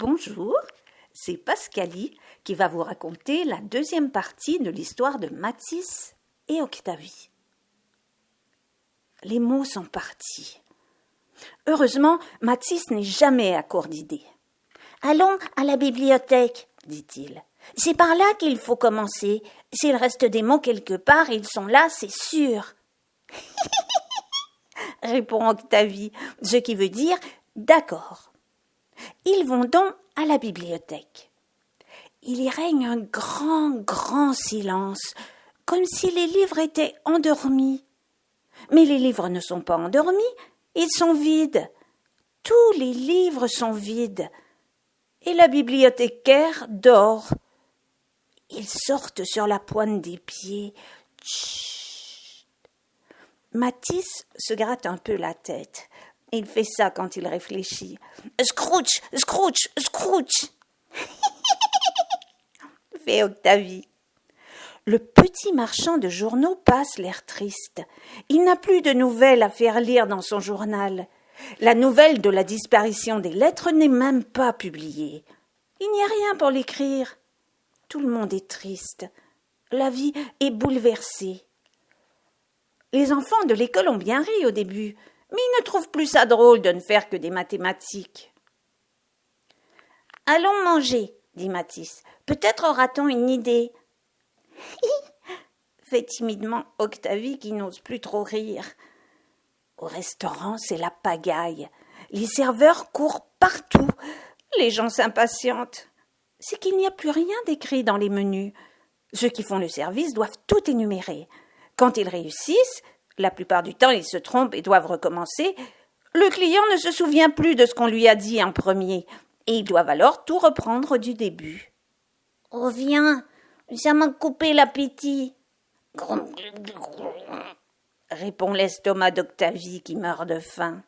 Bonjour, c'est Pascalie qui va vous raconter la deuxième partie de l'histoire de Mathis et Octavie. Les mots sont partis. Heureusement, Mathis n'est jamais à court d'idées. « Allons à la bibliothèque, dit-il. C'est par là qu'il faut commencer. S'il reste des mots quelque part, ils sont là, c'est sûr. » répond Octavie, ce qui veut dire « d'accord ». Ils vont donc à la bibliothèque. Il y règne un grand silence, comme si les livres étaient endormis. Mais les livres ne sont pas endormis, ils sont vides. Tous les livres sont vides. Et la bibliothécaire dort. Ils sortent sur la pointe des pieds. Chut. Mathis se gratte un peu la tête. Il fait ça quand il réfléchit. Scrooge, Scrooge, Scrooge fait Octavie. Le petit marchand de journaux passe l'air triste. Il n'a plus de nouvelles à faire lire dans son journal. La nouvelle de la disparition des lettres n'est même pas publiée. Il n'y a rien pour l'écrire. Tout le monde est triste. La vie est bouleversée. Les enfants de l'école ont bien ri au début, mais ils ne trouvent plus ça drôle de ne faire que des mathématiques. « Allons manger, dit Mathis. Peut-être aura-t-on une idée. » fait timidement Octavie qui n'ose plus trop rire. Au restaurant, c'est la pagaille. Les serveurs courent partout. Les gens s'impatientent. C'est qu'il n'y a plus rien d'écrit dans les menus. Ceux qui font le service doivent tout énumérer. Quand ils réussissent, la plupart du temps ils se trompent et doivent recommencer, le client ne se souvient plus de ce qu'on lui a dit en premier, et ils doivent alors tout reprendre du début. « Oh viens, ça m'a coupé l'appétit. » répond l'estomac d'Octavie qui meurt de faim.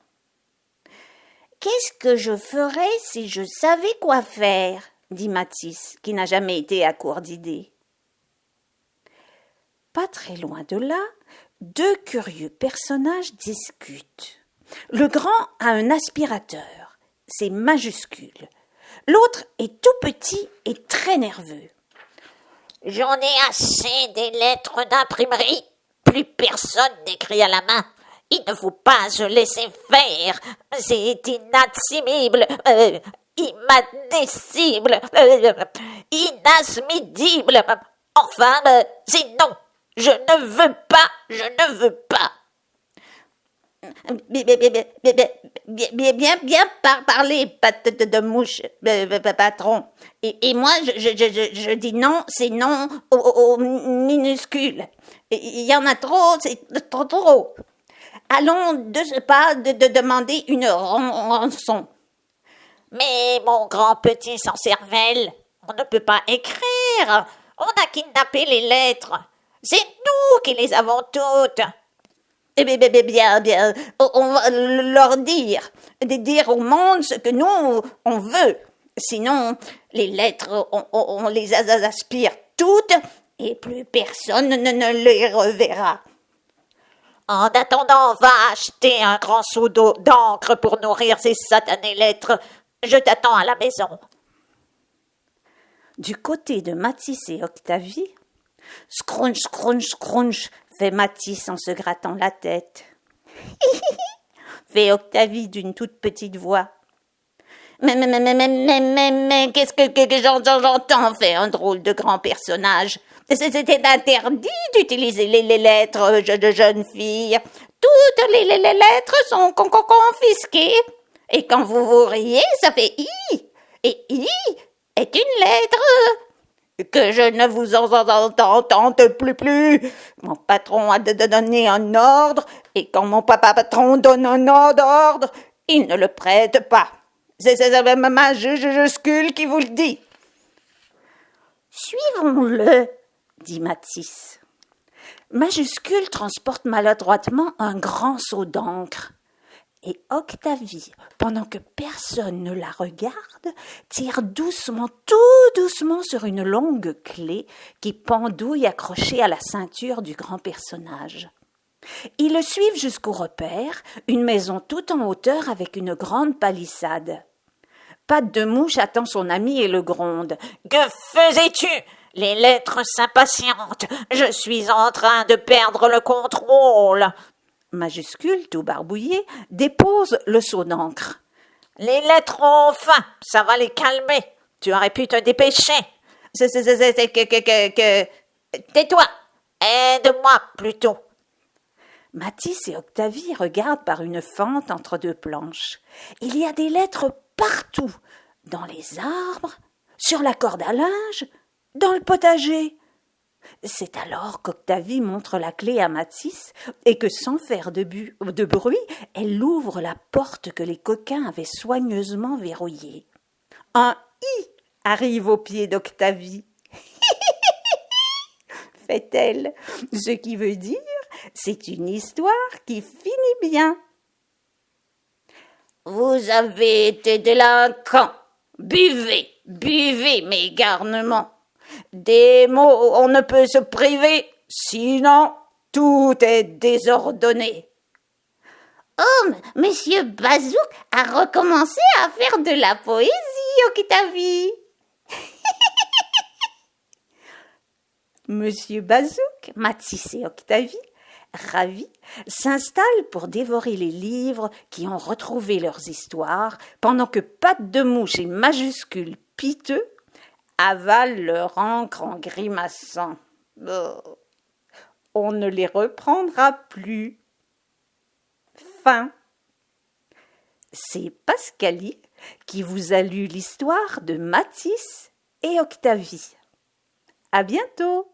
« Qu'est-ce que je ferais si je savais quoi faire ?» dit Mathis, qui n'a jamais été à court d'idées. Pas très loin de là, deux curieux personnages discutent. Le grand a un aspirateur, c'est majuscule. L'autre est tout petit et très nerveux. « J'en ai assez des lettres d'imprimerie. Plus personne n'écrit à la main. Il ne faut pas se laisser faire. C'est inadmissible, inadmissible, inadmissible. Enfin, c'est non. Je ne veux pas, je ne veux pas. » Bien parler, patte de mouche, patron. Et moi, je dis non, c'est non au minuscule. Il y en a trop, c'est trop. Allons pas de demander une rançon. Mais mon grand petit sans cervelle, on ne peut pas écrire. On a kidnappé les lettres. C'est nous qui les avons toutes. Eh bien, on va leur dire au monde ce que nous, on veut. Sinon, les lettres, on les aspire toutes et plus personne ne les reverra. En attendant, on va acheter un grand seau d'encre pour nourrir ces satanées lettres. Je t'attends à la maison. Du côté de Mathis et Octavie, scrunch, scrunch, scrunch, fait Mathis en se grattant la tête. fait Octavie d'une toute petite voix. Mais, qu'est-ce que j'entends, fait un drôle de grand personnage. C'était interdit d'utiliser les lettres de jeunes filles. Toutes les lettres sont confisquées. Et quand vous riez, ça fait I. Et I est une lettre. Que je ne vous entende plus. Mon patron a donné un ordre, et quand mon patron donne un ordre, il ne le prête pas. C'est ma majuscule qui vous le dit. Suivons-le, dit Mathis. Majuscule transporte maladroitement un grand seau d'encre. Et Octavie, pendant que personne ne la regarde, tire doucement, tout doucement sur une longue clé qui pendouille accrochée à la ceinture du grand personnage. Ils le suivent jusqu'au repère, une maison tout en hauteur avec une grande palissade. Patte de Mouche attend son ami et le gronde. Que faisais-tu? Les lettres s'impatientent. Je suis en train de perdre le contrôle. Majuscule, tout barbouillé, dépose le seau d'encre. Les lettres ont faim, ça va les calmer. Tu aurais pu te dépêcher. Tais-toi. Aide-moi plutôt. Matisse et Octavie regardent par une fente entre deux planches. Il y a des lettres partout, dans les arbres, sur la corde à linge, dans le potager. C'est alors qu'Octavie montre la clé à Matisse et que, sans faire de bruit, elle ouvre la porte que les coquins avaient soigneusement verrouillée. Un « i » arrive au pied d'Octavie. Fait-elle, ce qui veut dire c'est une histoire qui finit bien. Vous avez été délinquants. Buvez, buvez mes garnements. Des mots on ne peut se priver, sinon tout est désordonné. Oh, Monsieur Bazouk a recommencé à faire de la poésie, Octavie. Monsieur Bazouk, Matisse et Octavie, ravis, s'installent pour dévorer les livres qui ont retrouvé leurs histoires, pendant que Patte de Mouche et Majuscule piteux avalent leur encre en grimaçant. Oh, on ne les reprendra plus. Fin. C'est Pascalie qui vous a lu l'histoire de Matisse et Octavie. À bientôt.